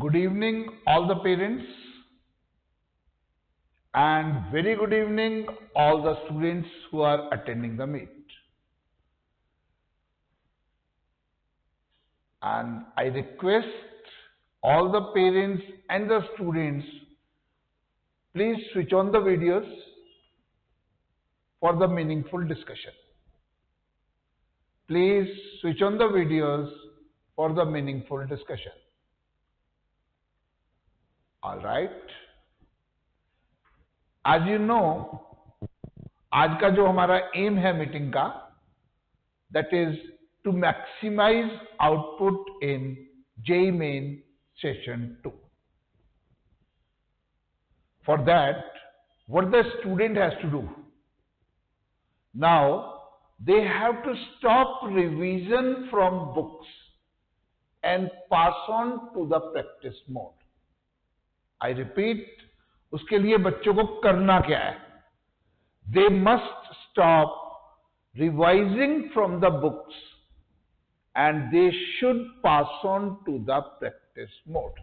Good evening, all the parents, and very good evening, all the students who are attending the meet. And I request all the parents and the students, please switch on the videos for the meaningful discussion. Please switch on the videos for the meaningful discussion. All right. As you know, आज का जो हमारा M है meeting का, that is to maximize output in JEE Main Session 2. For that, what the student has to do? Now, they have to stop revision from books and pass on to the practice mode. I repeat, उसके लिए बच्चों को करना क्या है? They must stop revising from the books and they should pass on to the practice mode.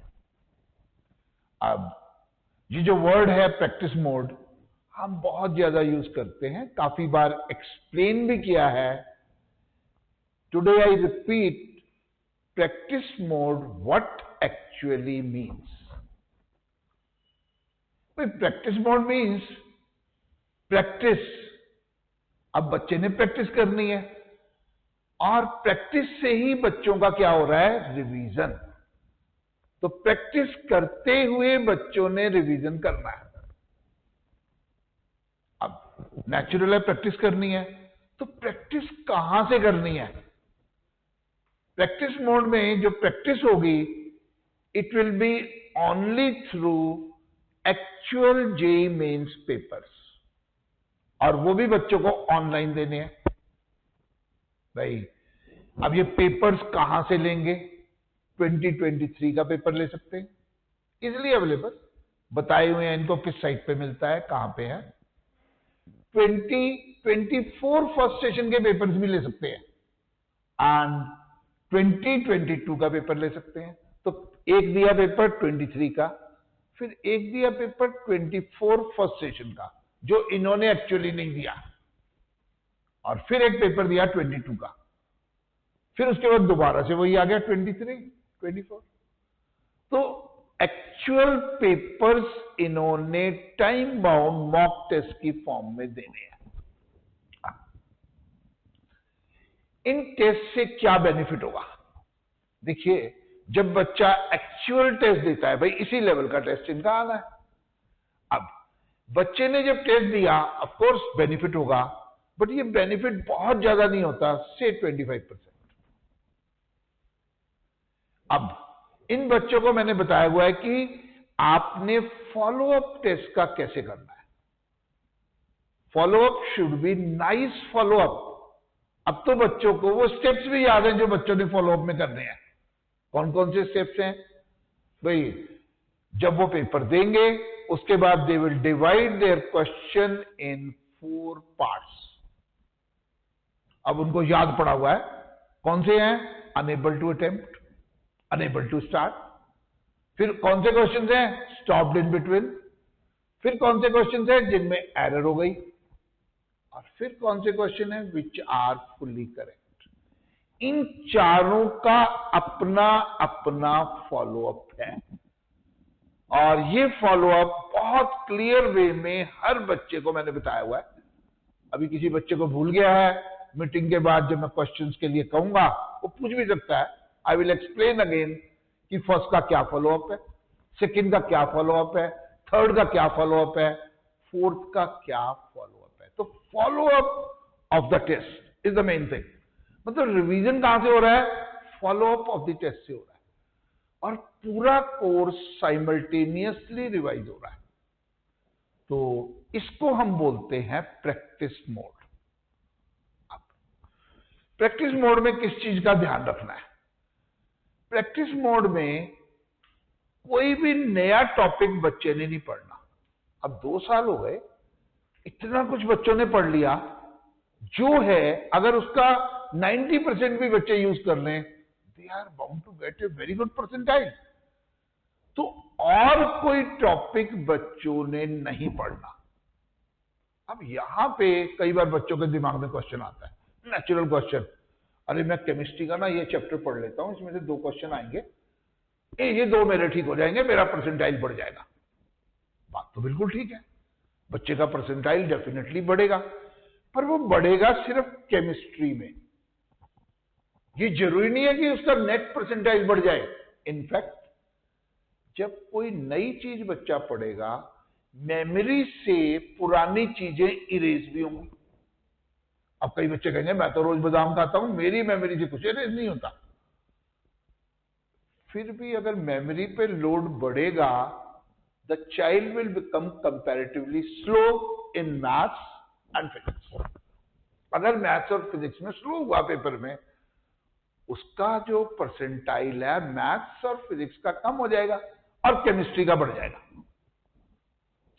अब ये जो वर्ड है प्रैक्टिस मोड, हम बहुत ज्यादा यूज करते हैं, काफी बार एक्सप्लेन भी किया है. Today I repeat, practice mode what actually means. Practice mode means practice. अब बच्चे ने प्रैक्टिस करनी है और प्रैक्टिस से ही बच्चों का क्या हो रहा है? रिवीजन. तो प्रैक्टिस करते हुए बच्चों ने रिवीजन करना है. अब नेचुरल है प्रैक्टिस करनी है, तो प्रैक्टिस कहां से करनी है? प्रैक्टिस मोड में जो प्रैक्टिस होगी, it will be only through actual JEE mains papers, और वो भी बच्चों को ऑनलाइन देने हैं. भाई अब ये पेपर्स कहां से लेंगे? 2023 का पेपर ले सकते हैं, इजिली अवेलेबल, बताए हुए हैं इनको किस साइट पे मिलता है, कहां पे है. 2024 फर्स्ट सेशन के पेपर्स भी ले सकते हैं एंड 2022 का पेपर ले सकते हैं. तो एक दिया पेपर 23 का, फिर एक दिया पेपर 24 फर्स्ट सेशन का, जो इन्होंने एक्चुअली नहीं दिया, और फिर एक पेपर दिया 22 का, फिर उसके बाद दोबारा से वही आ गया 23, 24. तो एक्चुअल पेपर्स इन्होंने टाइम बाउंड मॉक टेस्ट की फॉर्म में देने हैं. इन टेस्ट से क्या बेनिफिट होगा? देखिए, जब बच्चा एक्चुअल टेस्ट देता है, भाई इसी लेवल का टेस्ट इनका आना है. अब बच्चे ने जब टेस्ट दिया, ऑफ कोर्स बेनिफिट होगा, बट ये बेनिफिट बहुत ज्यादा नहीं होता, से 25%. अब इन बच्चों को मैंने बताया हुआ है कि आपने फॉलोअप टेस्ट का कैसे करना है. Follow up should be nice follow up. अब तो बच्चों को वो स्टेप्स भी याद हैं जो बच्चों ने फॉलोअप में करने हैं. कौन कौन से स्टेप्स हैं? भाई जब वो पेपर देंगे, उसके बाद they will divide their question in 4 parts. अब उनको याद पड़ा हुआ है, कौन से हैं? Unable to attempt, unable to start. फिर कौन से क्वेश्चन हैं? Stopped in between. फिर कौन से क्वेश्चन हैं जिनमें एरर हो गई, और फिर कौन से क्वेश्चन हैं विच आर फुल्ली करेक्ट. इन चारों का अपना अपना फॉलोअप है, और ये फॉलोअप बहुत क्लियर वे में हर बच्चे को मैंने बताया हुआ है. अभी किसी बच्चे को भूल गया है, मीटिंग के बाद जब मैं क्वेश्चंस के लिए कहूंगा, वो पूछ भी सकता है. आई विल एक्सप्लेन अगेन कि फर्स्ट का क्या फॉलोअप है, सेकंड का क्या फॉलोअप है, थर्ड का क्या फॉलोअप है, फोर्थ का क्या फॉलोअप है. तो follow up of the test is the main thing. मतलब रिवीजन कहां से हो रहा है? फॉलोअप ऑफ द टेस्ट से हो रहा है, और पूरा कोर्स साइमल्टेनियसली रिवाइज हो रहा है. तो इसको हम बोलते हैं प्रैक्टिस मोड. अब प्रैक्टिस मोड में किस चीज का ध्यान रखना है? प्रैक्टिस मोड में कोई भी नया टॉपिक बच्चे ने नहीं पढ़ना. अब 2 साल हो गए, इतना कुछ बच्चों ने पढ़ लिया, जो है अगर उसका 90% भी बच्चे यूज कर लें, they are bound to get a very good percentile. तो और कोई टॉपिक बच्चों ने नहीं पढ़ना। अब यहां पे कई बार बच्चों के दिमाग में क्वेश्चन आता है, नेचुरल क्वेश्चन, अरे मैं केमिस्ट्री का ना ये चैप्टर पढ़ लेता हूं, इसमें से 2 क्वेश्चन आएंगे, ये 2 मेरे ठीक हो जाएंगे, मेरा परसेंटाइल बढ़ जाएगा। बात तो बिल्कुल ठीक है, बच्चे का परसेंटाइल डेफिनेटली बढ़ेगा, पर वो बढ़ेगा सिर्फ केमिस्ट्री में। ये जरूरी नहीं है कि उसका नेट परसेंटाइल बढ़ जाए। इनफैक्ट जब कोई नई चीज बच्चा पढ़ेगा, मेमोरी से पुरानी चीजें इरेज भी होंगी। अब कई बच्चे कहेंगे मैं तो रोज बादाम खाता हूं, मेरी मेमोरी से कुछ इरेज नहीं होता। फिर भी अगर मेमोरी पे लोड बढ़ेगा, the child will become comparatively slow in maths and physics. अगर मैथ्स और फिजिक्स में स्लो हुआ पेपर में, उसका जो परसेंटाइल है मैथ्स और फिजिक्स का कम हो जाएगा और केमिस्ट्री का बढ़ जाएगा।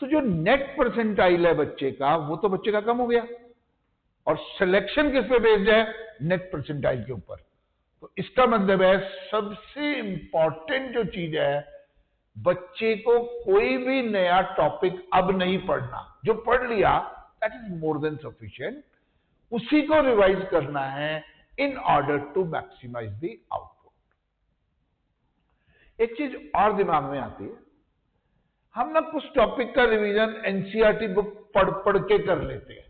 तो जो नेट परसेंटाइल है बच्चे का, वो तो बच्चे का कम हो गया, और सिलेक्शन किस पे बेस्ड है? नेट परसेंटाइल के ऊपर। तो इसका मतलब है सबसे इंपॉर्टेंट जो चीज है, बच्चे को कोई भी नया टॉपिक अब नहीं पढ़ना। जो पढ़ लिया that is more than sufficient, उसी को रिवाइज करना है in order to maximise the output. एक चीज और दिमाग में आती है, हम ना कुछ टॉपिक का रिवीजन एनसीईआरटी बुक पढ़ के कर लेते हैं।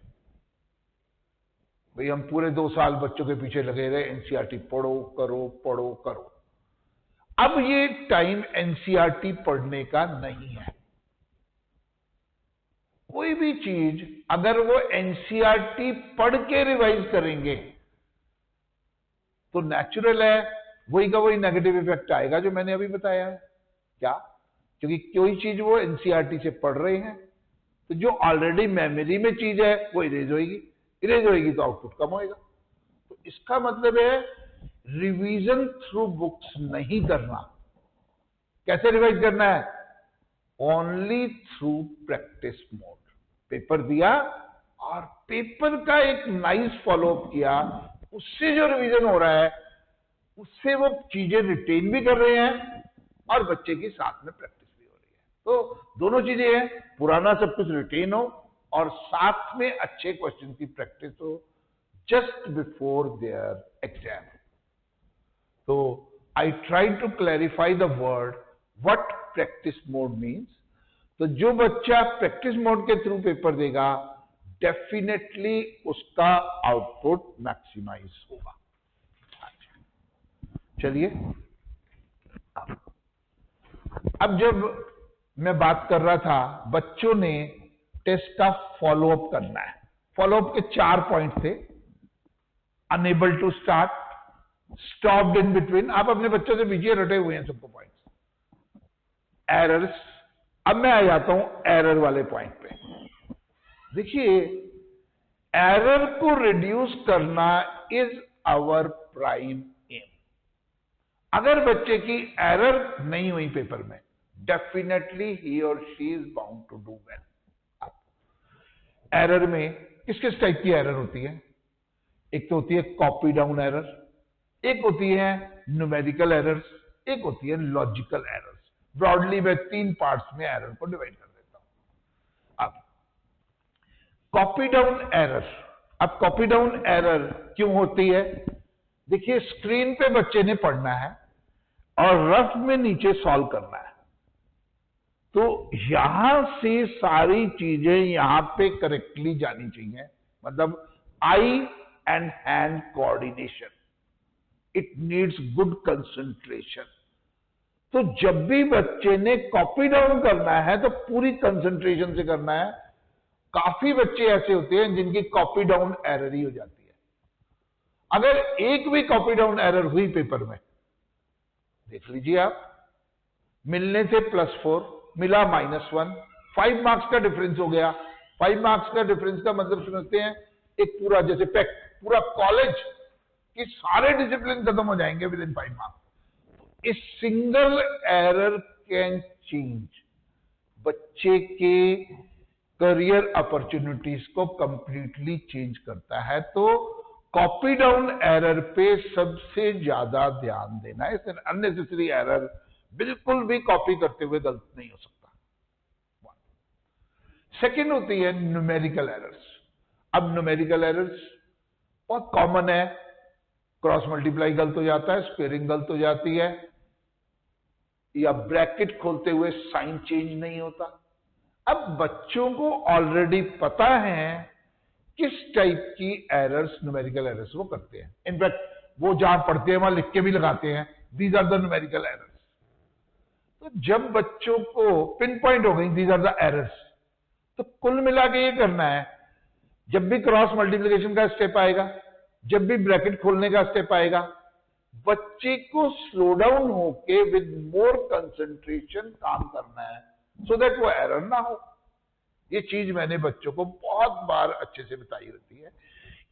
भाई हम पूरे 2 साल बच्चों के पीछे लगे रहे, एनसीईआरटी पढ़ो करो पढ़ो करो। अब ये टाइम एनसीईआरटी पढ़ने का नहीं है। कोई भी चीज अगर वो एनसीईआरटी पढ़ के रिवाइज करेंगे तो नेचुरल है वही का वही नेगेटिव इफेक्ट आएगा जो मैंने अभी बताया है। क्या? क्योंकि कोई चीज वो एनसीईआरटी से पढ़ रहे हैं, तो जो ऑलरेडी मेमोरी में चीज है वो इरेज होगी तो आउटपुट कम होएगा। तो इसका मतलब है रिवीजन थ्रू बुक्स नहीं करना। कैसे रिवाइज करना है? Only through practice mode. Paper दिया और पेपर का एक नाइस फॉलोअप किया, उससे जो रिवीजन हो रहा है उससे वो चीजें रिटेन भी कर रहे हैं और बच्चे की साथ में प्रैक्टिस भी हो रही है। तो दोनों चीजें हैं, पुराना सब कुछ रिटेन हो और साथ में अच्छे क्वेश्चन की प्रैक्टिस हो जस्ट बिफोर देयर एग्जाम। तो I try to clarify the word what practice mode means. तो जो बच्चा प्रैक्टिस मोड के थ्रू पेपर देगा, डेफिनेटली उसका आउटपुट मैक्सिमाइज होगा। चलिए, अब जब मैं बात कर रहा था बच्चों ने टेस्ट का फॉलोअप करना है, फॉलोअप के 4 पॉइंट थे। Unable to start, stopped in between, आप अपने बच्चों से पीछे रटे हुए हैं सबको पॉइंट्स। एरर्स, अब मैं आ जाता हूं एरर वाले पॉइंट पे। देखिए, एरर को रिड्यूस करना इज आवर प्राइम एम। अगर बच्चे की एरर नहीं हुई पेपर में, डेफिनेटली ही और she is bound to do well. Error में किस किस टाइप की एरर होती है? एक तो होती है कॉपी डाउन एरर, एक होती है न्यूमेरिकल एरर्स, एक होती है लॉजिकल एरर्स। ब्रॉडली मैं 3 पार्ट्स में एरर को डिवाइड कर देता हूं। अब कॉपी डाउन एरर, अब कॉपी डाउन एरर क्यों होती है? देखिए, स्क्रीन पे बच्चे ने पढ़ना है और रफ में नीचे सॉल्व करना है, तो यहां से सारी चीजें यहां पे करेक्टली जानी चाहिए। मतलब eye and hand coordination, it needs good concentration. तो जब भी बच्चे ने कॉपी डाउन करना है तो पूरी कंसंट्रेशन से करना है। काफी बच्चे ऐसे होते हैं जिनकी कॉपी डाउन एरर ही हो जाती है। अगर एक भी कॉपी डाउन एरर हुई पेपर में, देख लीजिए आप, मिलने से +4 मिला -1, 5 मार्क्स का डिफरेंस हो गया। 5 मार्क्स का डिफरेंस का मतलब समझते हैं, एक पूरा जैसे पूरा कॉलेज की सारे डिसिप्लिन खत्म हो जाएंगे विद इन 5 मार्क्स। इस सिंगल एरर कैन चेंज बच्चे के करियर अपॉर्चुनिटीज को कंप्लीटली चेंज करता है। तो कॉपी डाउन एरर पे सबसे ज्यादा ध्यान देना है। अननेसेसरी एरर बिल्कुल भी कॉपी करते हुए गलत नहीं हो सकता। सेकंड होती है न्यूमेरिकल एरर्स। अब न्यूमेरिकल एरर्स बहुत कॉमन है, क्रॉस मल्टीप्लाई गलत हो जाता है, स्क्वेयरिंग गलत हो जाती है, या ब्रैकेट खोलते हुए साइन चेंज नहीं होता। अब बच्चों को ऑलरेडी पता है किस टाइप की एरर्स, न्यूमेरिकल एरर्स वो करते हैं। इनफैक्ट वो जहां पढ़ते हैं वहां लिख के भी लगाते हैं, these are the numerical errors. तो जब बच्चों को पिन पॉइंट हो गई दीज आर द एरर्स, तो कुल मिला के ये करना है, जब भी क्रॉस मल्टीप्लिकेशन का स्टेप आएगा, जब भी ब्रैकेट खोलने का स्टेप आएगा, बच्चे को स्लो डाउन होके विद मोर कंसंट्रेशन काम करना है, सो दैट वो एरर ना हो। ये चीज मैंने बच्चों को बहुत बार अच्छे से बताई रहती है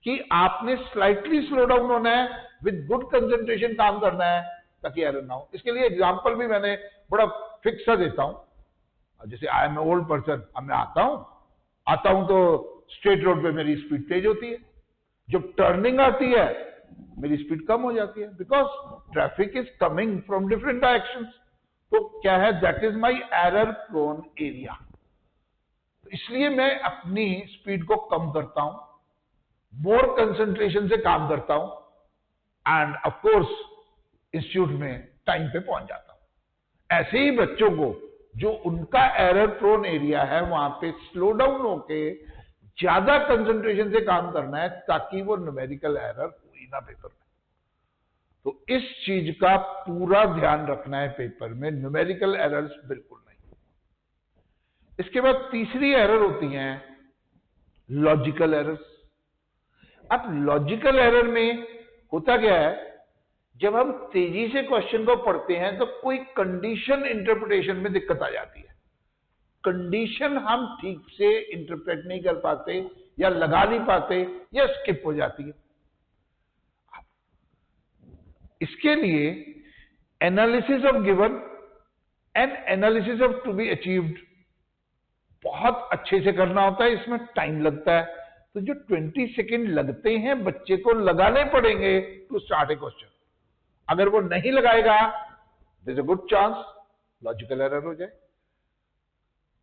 कि आपने स्लाइटली स्लो डाउन होना है, विद गुड कंसंट्रेशन काम करना है, ताकि एरर ना हो। इसके लिए एग्जांपल भी मैंने बड़ा फिक्स सा देता हूं। जैसे I am a old person, अब मैं आता हूं तो स्ट्रेट रोड पे मेरी स्पीड तेज होती है, जब टर्निंग आती है मेरी स्पीड कम हो जाती है, because traffic is coming from different directions. तो क्या है, that is my error prone area. इसलिए मैं अपनी स्पीड को कम करता हूं, मोर कंसंट्रेशन से काम करता हूं, एंड ऑफ कोर्स इंस्टीट्यूट में टाइम पे पहुंच जाता हूं। ऐसे ही बच्चों को जो उनका एरर प्रोन एरिया है वहां पे स्लो डाउन होके ज्यादा कंसंट्रेशन से काम करना है, ताकि वो न्यूमेरिकल एरर हुई ना पेपर में। तो इस चीज का पूरा ध्यान रखना है पेपर में, न्यूमेरिकल एरर्स बिल्कुल नहीं। इसके बाद तीसरी एरर होती हैं लॉजिकल एरर्स। अब लॉजिकल एरर में होता क्या है, जब हम तेजी से क्वेश्चन को पढ़ते हैं तो कोई कंडीशन इंटरप्रिटेशन में दिक्कत आ जाती है। कंडीशन हम ठीक से इंटरप्रेट नहीं कर पाते, या लगा नहीं पाते, या स्किप हो जाती है। इसके लिए analysis of given and analysis of to be achieved बहुत अच्छे से करना होता है। इसमें टाइम लगता है, तो जो 20 सेकेंड लगते हैं बच्चे को लगाने पड़ेंगे टू स्टार्ट ए क्वेश्चन। अगर वो नहीं लगाएगा, there is a good chance logical error हो जाए।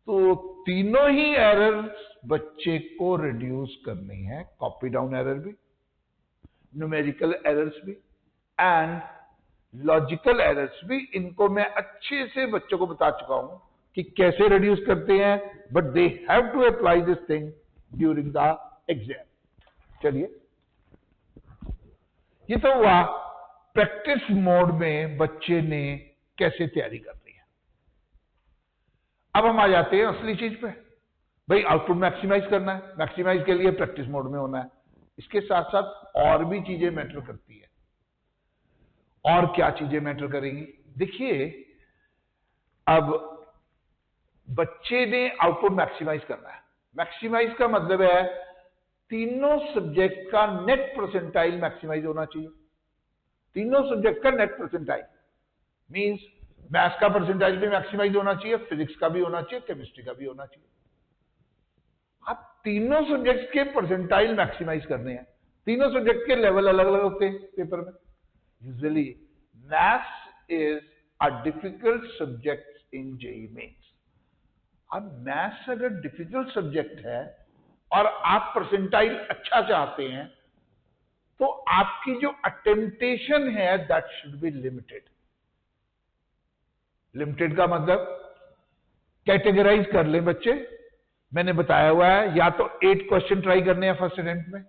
तो तीनों ही एरर्स बच्चे को रिड्यूस करनी है, कॉपी डाउन एरर भी, न्यूमेरिकल एरर्स भी, एंड लॉजिकल एरर्स भी। इनको मैं अच्छे से बच्चों को बता चुका हूं कि कैसे रिड्यूस करते हैं, but they have to apply this thing during the exam. चलिए, ये तो हुआ प्रैक्टिस मोड में बच्चे ने कैसे तैयारी करनी है। अब हम आ जाते हैं असली चीज पे। भाई आउटपुट मैक्सिमाइज करना है, मैक्सिमाइज के लिए प्रैक्टिस मोड में होना है। इसके साथ साथ और भी चीजें मैटर करती है। और क्या चीजें मैटर करेंगी, देखिए, अब बच्चे ने आउटपुट मैक्सिमाइज करना है। मैक्सिमाइज का मतलब है तीनों सब्जेक्ट का नेट परसेंटाइल मैक्सिमाइज होना चाहिए। तीनों सब्जेक्ट का नेट परसेंटाइल मींस मैथ्स का परसेंटाइल भी मैक्सिमाइज होना चाहिए, फिजिक्स का भी होना चाहिए, केमिस्ट्री का भी होना चाहिए। आप तीनों सब्जेक्ट के परसेंटाइल मैक्सिमाइज करने हैं। तीनों सब्जेक्ट के लेवल अलग अलग होते हैं पेपर में। Usually maths is a difficult subject in JEE mains. अब मैथ्स अगर डिफिकल्ट सब्जेक्ट है और आप परसेंटाइल अच्छा चाहते हैं, तो आपकी जो अटेम्प्टेशन है that should be limited. Limited का मतलब कैटेगराइज कर ले बच्चे। मैंने बताया हुआ है, या तो 8 क्वेश्चन ट्राई करने हैं फर्स्ट अटेम्प्ट में,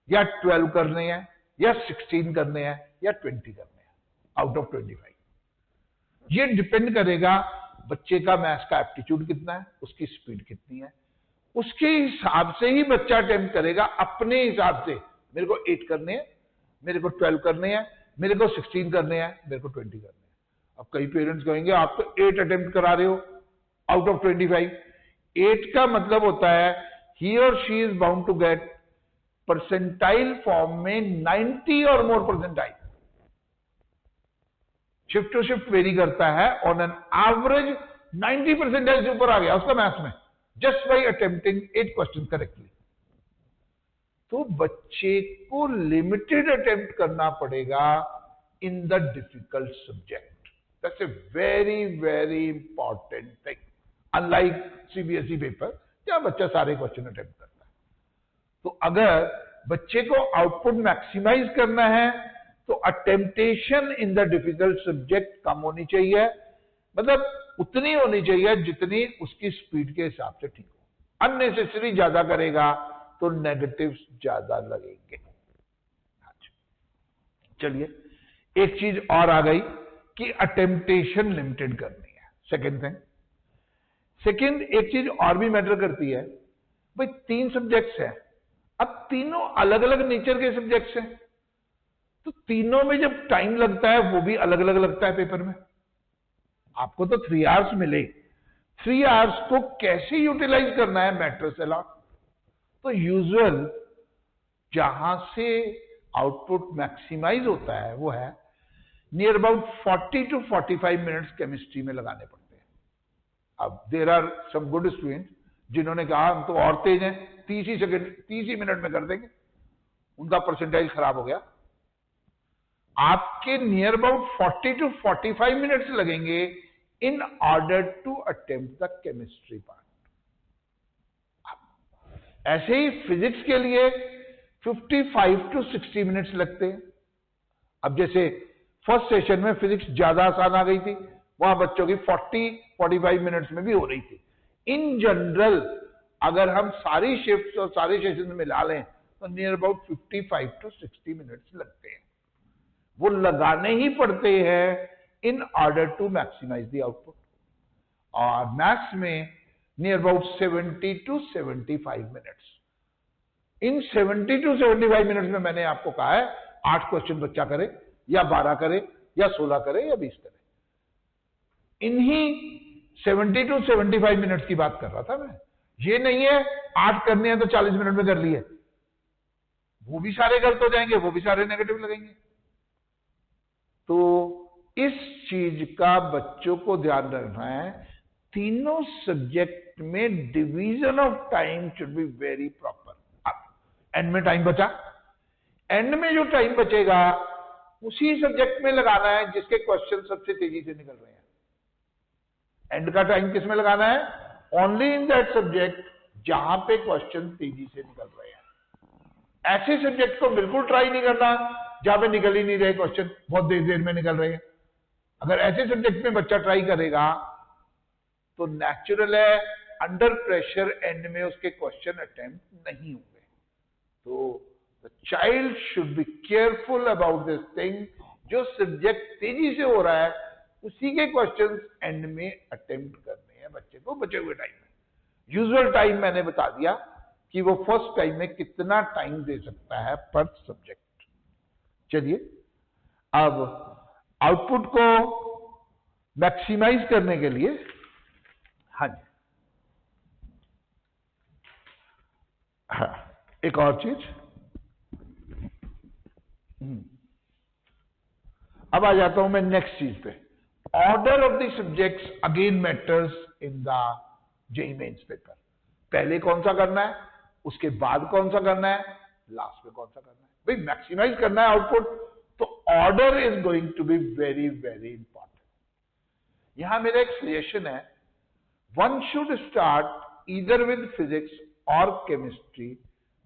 या 12 करने हैं, या 16 करने हैं, या 20 करने हैं आउट ऑफ 25। ये डिपेंड करेगा बच्चे का मैथ्स का एप्टीट्यूड कितना है, उसकी स्पीड कितनी है। उसके हिसाब से ही बच्चा अटेम्प्ट करेगा, अपने हिसाब से। मेरे को 8 करने हैं, मेरे को 12 करने हैं, मेरे को 16 करने हैं, मेरे को 20 करने हैं। अब कई पेरेंट्स कहेंगे आप तो 8 अटेम्प्ट करा रहे हो आउट ऑफ 25। 8 का मतलब होता है ही और she is bound to get percentile form में 90 और more percentile. Shift to shift vary करता है, ऑन एन एवरेज 90 परसेंटाइल से ऊपर आ गया उसका मैथ्स में, just by attempting 8 question correctly. तो बच्चे को लिमिटेड अटेम्प्ट करना पड़ेगा in the difficult subject. That's a very very important thing, unlike CBSE paper जहां बच्चा सारे क्वेश्चन अटेम्प्ट करता है। तो अगर बच्चे को आउटपुट मैक्सिमाइज करना है तो अटेम्पटेशन इन द डिफिकल्ट सब्जेक्ट कम होनी चाहिए, मतलब उतनी होनी चाहिए जितनी उसकी स्पीड के हिसाब से ठीक हो। अननेसेसरी ज्यादा करेगा तो नेगेटिव्स ज्यादा लगेंगे। चलिए, एक चीज और आ गई कि अटेम्पटेशन लिमिटेड करनी है। सेकेंड थिंग, सेकेंड एक चीज और भी मैटर करती है। भाई 3 सब्जेक्ट्स हैं, अब तीनों अलग अलग नेचर के सब्जेक्ट्स हैं, तो तीनों में जब टाइम लगता है वो भी अलग अलग लगता है पेपर में। आपको तो 3 आवर्स मिले, 3 आवर्स को कैसे यूटिलाइज करना है मैटर्स अ लॉट। तो यूजुअल जहां से आउटपुट मैक्सिमाइज होता है वो है near about 40 to 45 minutes chemistry में लगाने पड़ते हैं। अब there are some good student जिन्होंने कहा हम तो और तेज हैं, 30 ही मिनट में कर देंगे, उनका परसेंटाइल खराब हो गया। आपके नियर अबाउट 40 to 45 मिनट्स लगेंगे in order to attempt the chemistry part. ऐसे ही फिजिक्स के लिए 55 to 60 मिनट्स लगते हैं। अब जैसे फर्स्ट सेशन में फिजिक्स ज्यादा आसान आ गई थी, वहां बच्चों की 40-45 मिनट्स में भी हो रही थी। इन जनरल अगर हम सारी शिफ्ट्स और सारे सेशन में मिला लें तो नियर अबाउट 55 to 60 मिनट्स लगते हैं। वो लगाने ही पड़ते हैं in order to maximise the output. और मैथ्स में near about 70 to 75 minutes. In 70 to 75 minutes में मैंने आपको कहा है 8 क्वेश्चन बच्चा करे या 12 करे या 16 करे या 20 करे। इन्हीं 70 to 75 मिनट्स की बात कर रहा था मैं। ये नहीं है 8 करने हैं तो 40 मिनट में कर लिए, वो भी सारे गलत हो जाएंगे, वो भी सारे नेगेटिव लगेंगे। तो इस चीज का बच्चों को ध्यान रखना है, तीनों सब्जेक्ट में division of time should be very proper. And में टाइम बचा, एंड में जो टाइम बचेगा उसी सब्जेक्ट में लगाना है जिसके क्वेश्चन सबसे तेजी से निकल रहे हैं। एंड का टाइम किस में लगाना है? ओनली इन दैट सब्जेक्ट जहां पे क्वेश्चन तेजी से निकल रहे हैं। ऐसे सब्जेक्ट को बिल्कुल ट्राई नहीं करना जहां पे निकल ही नहीं रहे क्वेश्चन, बहुत देर देर में निकल रहे हैं। अगर ऐसे सब्जेक्ट में बच्चा ट्राई करेगा तो नेचुरल है अंडर प्रेशर एंड में उसके क्वेश्चन अटेम्प्ट नहीं होंगे। तो the child should be careful about this thing. जो सब्जेक्ट तेजी से हो रहा है उसी के क्वेश्चंस एंड में अटेम्प्ट करने हैं बच्चे को बचे हुए टाइम में। यूजुअल टाइम मैंने बता दिया कि वो फर्स्ट टाइम में कितना टाइम दे सकता है पर सब्जेक्ट। चलिए, अब आउटपुट को मैक्सिमाइज करने के लिए, हाँ जी, हाँ, एक और चीज। अब आ जाता हूं मैं नेक्स्ट चीज पे। Order of the subjects again matters in the JEE mains paper. पहले कौन सा करना है, उसके बाद कौन सा करना है, लास्ट में कौन सा करना है। भाई मैक्सिमाइज करना है आउटपुट, तो order is going to be very very important. यहां मेरा एक सजेशन है, one should start either with physics और केमिस्ट्री,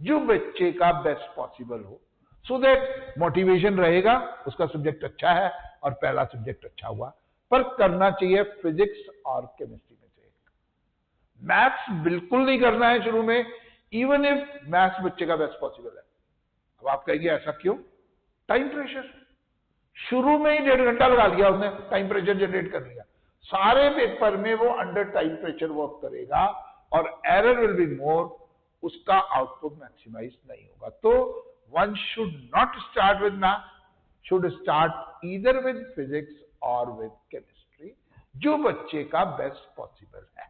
जो बच्चे का बेस्ट पॉसिबल हो, सो दैट मोटिवेशन रहेगा, उसका सब्जेक्ट अच्छा है और पहला सब्जेक्ट अच्छा हुआ। पर करना चाहिए फिजिक्स और केमिस्ट्री में से एक। मैथ्स बिल्कुल नहीं करना है शुरू में, इवन इफ मैथ्स बच्चे का बेस्ट पॉसिबल है। अब आप कहेंगे ऐसा क्यों? Time pressure. शुरू में ही 1.5 घंटा लगा लिया उसने, टाइम प्रेशर जनरेट कर लिया। सारे पेपर में वो अंडर टाइम प्रेशर वर्क करेगा और एरर विल बी मोर, उसका आउटपुट मैक्सिमाइज नहीं होगा। तो one should not start with math, should start either with physics और विद केमिस्ट्री, जो बच्चे का बेस्ट पॉसिबल है।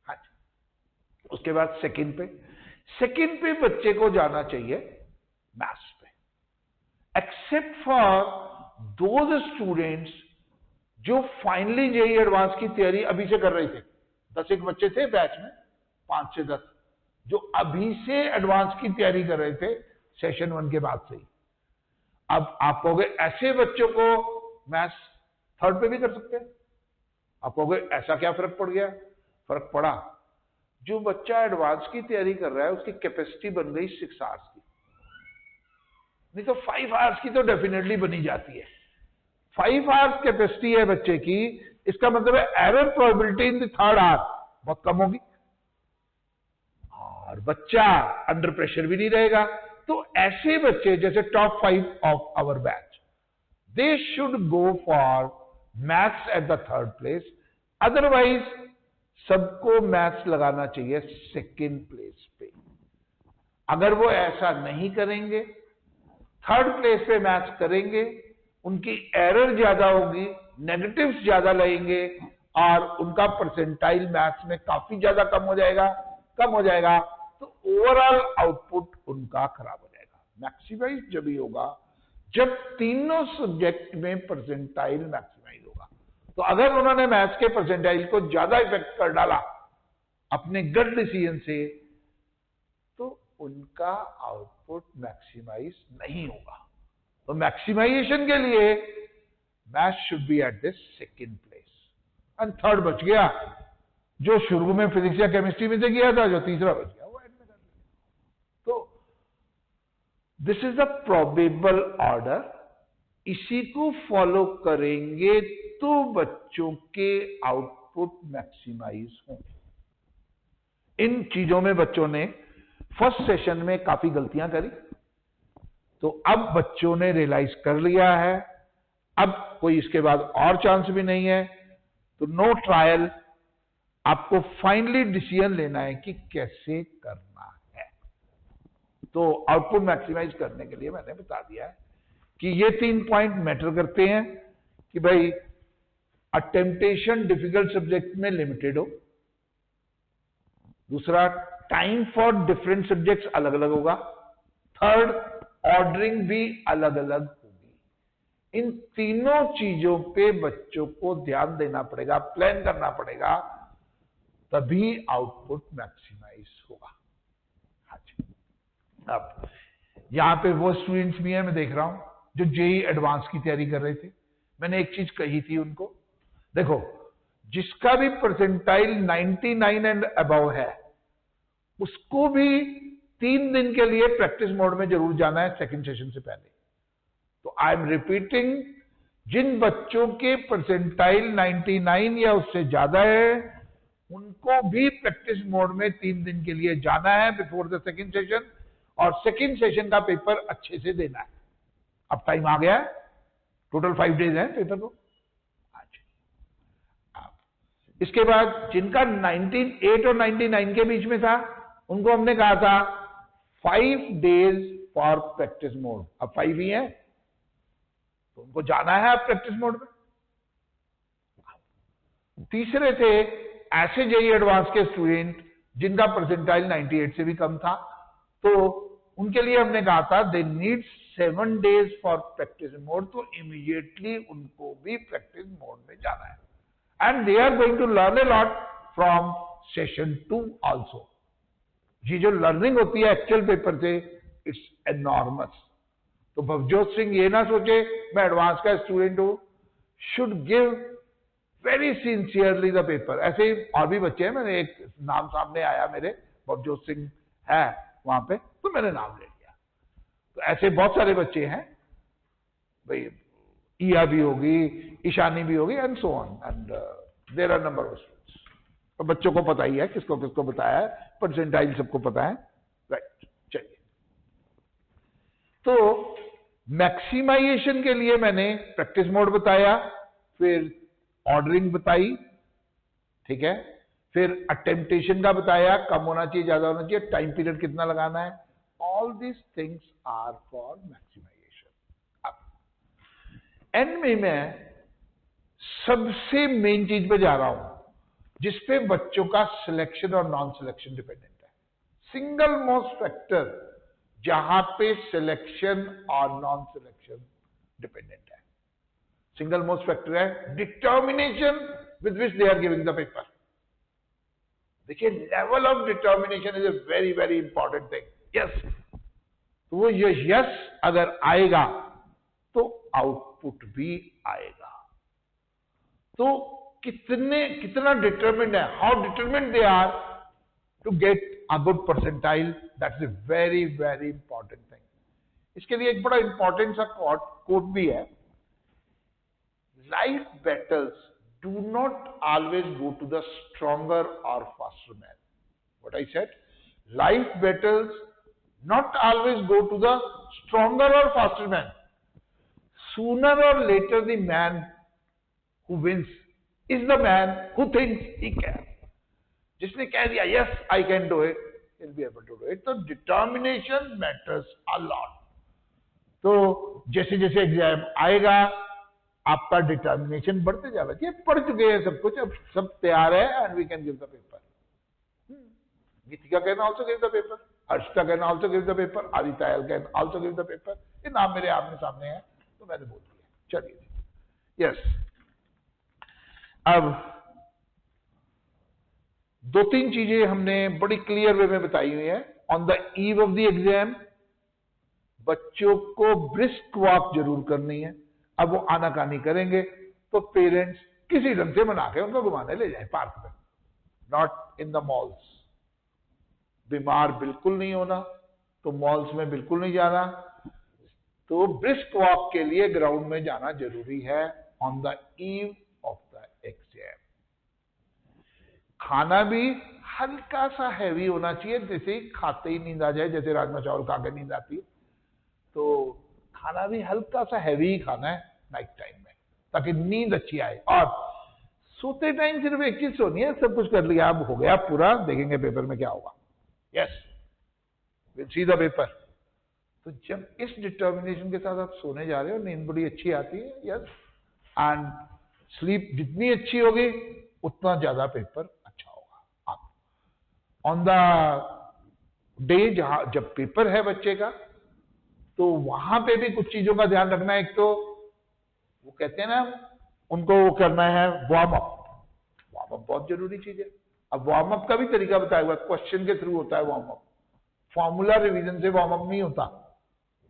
हाँ जी। उसके बाद सेकंड पे बच्चे को जाना चाहिए मैथ्स पे, एक्सेप्ट फॉर दोज स्टूडेंट्स जो फाइनली जेईई एडवांस की तैयारी अभी से कर रहे थे। 10 एक बच्चे थे बैच में, 5 से 10, जो अभी से एडवांस की तैयारी कर रहे थे सेशन 1 के बाद से ही। अब आप कहोगे ऐसे बच्चों को मैथ्स थर्ड पे भी कर सकते हैं। आप कहोगे ऐसा क्या फर्क पड़ गया? फर्क पड़ा, जो बच्चा एडवांस की तैयारी कर रहा है उसकी कैपेसिटी बन गई 6 आवर्स की, नहीं तो 5 आवर्स की तो डेफिनेटली बनी जाती है। 5 आवर्स कैपेसिटी है बच्चे की, इसका मतलब है error probability in the third hour बहुत कम होगी और बच्चा अंडर प्रेशर भी नहीं रहेगा। तो ऐसे बच्चे जैसे top 5 of our batch, they should go for maths at the third place. Otherwise सबको मैथ्स लगाना चाहिए सेकेंड प्लेस पे। अगर वो ऐसा नहीं करेंगे, थर्ड प्लेस पे मैथ्स करेंगे, उनकी एरर ज्यादा होगी, नेगेटिव्स ज्यादा लगेंगे और उनका परसेंटाइल मैथ्स में काफी ज्यादा कम हो जाएगा, तो ओवरऑल आउटपुट उनका खराब हो जाएगा। मैक्सिमाइज जब ही होगा जब तीनों सब्जेक्ट में परसेंटाइल मैक्सिमाइज होगा। तो अगर उन्होंने मैथ्स के परसेंटाइल को ज्यादा इफेक्ट कर डाला अपने गट डिसीजन से, तो उनका आउटपुट मैक्सिमाइज नहीं होगा। तो मैक्सिमाइजेशन के लिए maths should be at this second place and third बच गया, जो शुरू में फिजिक्स या केमिस्ट्री में से किया था, जो तीसरा बच गया वो एंड में कर लिया। तो this is the probable order, इसी को फॉलो करेंगे तो बच्चों के आउटपुट मैक्सिमाइज होंगे। इन चीजों में बच्चों ने फर्स्ट सेशन में काफी गलतियां करी, तो अब बच्चों ने रियलाइज कर लिया है, अब कोई इसके बाद और चांस भी नहीं है। तो नो ट्रायल, आपको फाइनली डिसीजन लेना है कि कैसे करना है। तो आउटपुट मैक्सिमाइज करने के लिए मैंने बता दिया है कि ये 3 पॉइंट मैटर करते हैं कि भाई टेम्पटेशन डिफिकल्ट सब्जेक्ट में लिमिटेड हो, दूसरा टाइम फॉर डिफरेंट सब्जेक्ट्स अलग अलग होगा, थर्ड ऑर्डरिंग भी अलग अलग होगी। इन तीनों चीजों पे बच्चों को ध्यान देना पड़ेगा, प्लान करना पड़ेगा, तभी आउटपुट मैक्सिमाइज होगा। हाँ जी। अब यहां पे वो स्टूडेंट्स भी हैं, मैं देख रहा हूं, जो जेई एडवांस की तैयारी कर रहे थे। मैंने एक चीज कही थी उनको, देखो जिसका भी परसेंटाइल 99 एंड अबव है उसको भी 3 दिन के लिए प्रैक्टिस मोड में जरूर जाना है सेकंड सेशन से पहले। तो आई एम रिपीटिंग, जिन बच्चों के परसेंटाइल 99 या उससे ज्यादा है उनको भी प्रैक्टिस मोड में 3 दिन के लिए जाना है बिफोर द सेकंड सेशन, और सेकंड सेशन का पेपर अच्छे से देना है। अब टाइम आ गया है, टोटल 5 डेज है पेपर को। इसके बाद जिनका 98 और 99 के बीच में था उनको हमने कहा था 5 डेज फॉर प्रैक्टिस मोड, अब 5 ही है तो उनको जाना है अब प्रैक्टिस मोड में। तीसरे थे ऐसे जेई एडवांस के स्टूडेंट जिनका परसेंटाइल 98 से भी कम था, तो उनके लिए हमने कहा था they need 7 days for practice mode, तो इमीडिएटली उनको भी प्रैक्टिस मोड में जाना है। And they are going to learn a lot from session 2 also. ये जो लर्निंग होती है एक्चुअल पेपर से, इट्स एनॉर्मस। तो भवजोत सिंह ये ना सोचे मैं एडवांस का स्टूडेंट हूं, should give very sincerely the paper. ऐसे ही और भी बच्चे हैं, मैंने एक नाम सामने आया मेरे, भवजोत सिंह है वहां पे, तो मैंने नाम ले लिया। तो ऐसे बहुत सारे बच्चे हैं भाई, ईया भी होगी, ईशानी भी होगी, and so on, and there are number of students. तो बच्चों को पता ही है किसको किसको बताया है, परसेंटाइल सबको पता है, राइट। चलिए, तो मैक्सिमाइजेशन के लिए मैंने प्रैक्टिस मोड बताया, फिर ऑर्डरिंग बताई, ठीक है, फिर अटेम्पटेशन का बताया, कम होना चाहिए ज्यादा होना चाहिए, टाइम पीरियड कितना लगाना है, all these things are for maximisation. End में मैं सबसे मेन चीज पे जा रहा हूं जिसपे बच्चों का सिलेक्शन और नॉन सिलेक्शन डिपेंडेंट है। सिंगल मोस्ट फैक्टर जहां पे सिलेक्शन और नॉन सिलेक्शन डिपेंडेंट है, सिंगल मोस्ट फैक्टर है determination with which they are giving the paper. देखिए, level of determination is a very very important thing. Yes, तो वो yes अगर आएगा तो आउटपुट भी आएगा। तो कितना डिटरमिन्ड है, how determined they are to get a good percentile, that's a very very important thing. इसके लिए एक बड़ा इंपॉर्टेंट सा कोट भी है, life battles do not always go to the stronger or faster man. What I said, life battles not always go to the stronger or faster man. Sooner or later the man who wins is the man who thinks he can. जिसने कह दिया yes I can do it, he'll be able to do it. तो determination matters a lot. तो जैसे जैसे exam आएगा आपका determination बढ़ते जाएगा। ये पढ़ चुके हैं सब कुछ, अब सब तैयार है and we can give the paper. Geetika can also give the paper, Arshita can also give the paper, Aditya can also give the paper. ये नाम मेरे आमने सामने है तो मैंने बोल दिया। चलिए यस, अब दो तीन चीजें हमने बड़ी क्लियर वे में बताई हुई है। On the eve of the exam बच्चों को ब्रिस्क वॉक जरूर करनी है। अब वो आनाकानी करेंगे तो पेरेंट्स किसी ढंग से मना के उनको घुमाने ले जाए पार्क में, नॉट इन द मॉल्स। बीमार बिल्कुल नहीं होना, तो मॉल्स में बिल्कुल नहीं जाना। तो ब्रिस्क वॉक के लिए ग्राउंड में जाना जरूरी है on the eve of the exam. खाना भी हल्का सा हैवी होना चाहिए, जैसे खाते ही नींद आ जाए, जैसे राजमा चावल खा के नींद आती है, तो खाना भी हल्का सा हैवी ही खाना है नाइट टाइम में, ताकि नींद अच्छी आए। और सोते टाइम सिर्फ एक चीज सोनी है, सब कुछ कर लिया, अब हो गया पूरा, देखेंगे पेपर में क्या होगा। Yes, will see the paper. तो जब इस डिटर्मिनेशन के साथ आप सोने जा रहे हो, नींद बड़ी अच्छी आती है। यस, एंड स्लीप जितनी अच्छी होगी उतना ज्यादा पेपर अच्छा होगा। आप ऑन द डे जब पेपर है बच्चे का, तो वहां पे भी कुछ चीजों का ध्यान रखना है। एक तो वो कहते हैं ना, उनको वो करना है वार्म अप। वार्म अप बहुत जरूरी चीज है। अब वार्म अप का भी तरीका बताया हुआ है, क्वेश्चन के थ्रू होता है वार्म अप। फॉर्मूला रिवीजन से वार्म अप नहीं होता,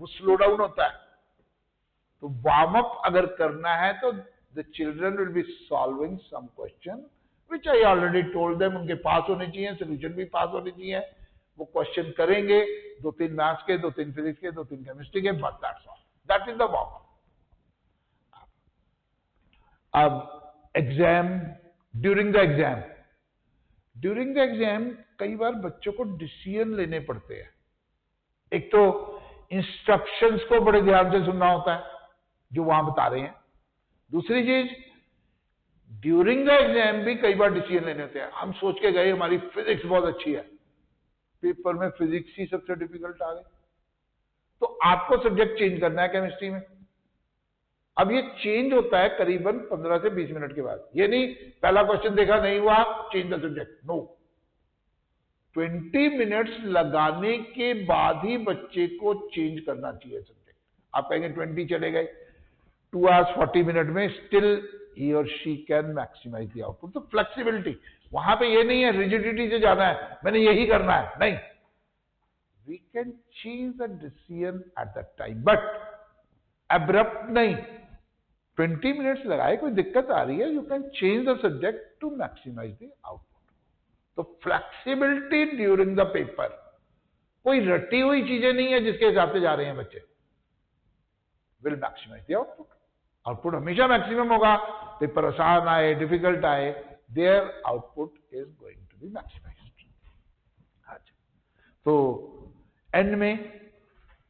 वो स्लो डाउन होता है। तो वार्म अप अगर करना है तो the children will be solving some question which I already told them. उनके पास होने चाहिए, सोल्यूशन भी पास होने चाहिए। वो क्वेश्चन करेंगे, 2-3 मैथ्स के, 2-3 फिजिक्स के, 2-3 केमिस्ट्री के, but that's all, that is the warm up. अब एग्जाम, ड्यूरिंग द एग्जाम कई बार बच्चों को डिसीजन लेने पड़ते हैं। एक तो इंस्ट्रक्शंस को बड़े ध्यान से सुनना होता है जो वहां बता रहे हैं। दूसरी चीज, ड्यूरिंग द एग्जाम भी कई बार डिसीजन लेने होते हैं। हम सोच के गए हमारी फिजिक्स बहुत अच्छी है, पेपर में फिजिक्स ही सबसे डिफिकल्ट आ गई, तो आपको सब्जेक्ट चेंज करना है केमिस्ट्री में। अब ये चेंज होता है करीबन 15 से 20 मिनट के बाद। ये नहीं पहला क्वेश्चन देखा नहीं हुआ change the subject, no. 20 minutes लगाने के बाद ही बच्चे को चेंज करना चाहिए सब्जेक्ट। आप कहेंगे 20 चले गए, 2 hours 40 मिनट में स्टिल ही और she can maximise the output. तो फ्लेक्सिबिलिटी वहां पे ये नहीं है रिजिडिटी से जाना है, मैंने यही करना है, नहीं। We can change the decision at that time, but abrupt नहीं। 20 मिनट्स लगाए, कोई दिक्कत आ रही है, you can change the subject to maximise the output. तो फ्लेक्सिबिलिटी ड्यूरिंग द पेपर, कोई रटी हुई चीजें नहीं है जिसके हिसाब से जा रहे हैं बच्चे, will maximise the output. Output हमेशा मैक्सिमम होगा, पेपर आसान आए डिफिकल्ट आए, their output is going to be maximized। अच्छा, तो एंड में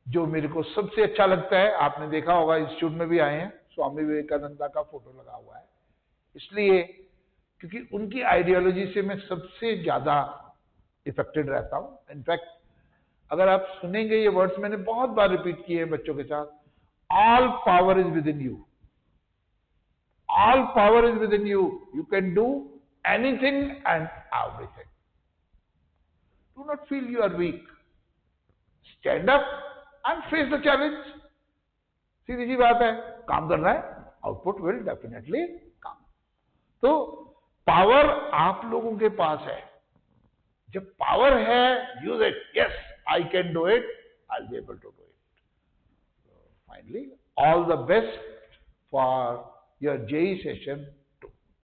जो मेरे को सबसे अच्छा लगता है, आपने देखा होगा इंस्टीट्यूट में भी आए हैं, स्वामी विवेकानंदा का फोटो लगा हुआ है, इसलिए क्योंकि उनकी आइडियोलॉजी से मैं सबसे ज्यादा इफेक्टेड रहता हूं। इनफैक्ट अगर आप सुनेंगे ये वर्ड्स मैंने बहुत बार रिपीट किए हैं बच्चों के साथ, all power is with in you. All power is within you. You can do anything and everything. Do not feel you are weak. Stand up and face the challenge. सीधी सी बात है, काम करना है, आउटपुट विल डेफिनेटली कम। तो power आप लोगों के पास है। जब पावर है, use it. Yes, I can do it, I will be able to do it. Finally, all the best for your JEE session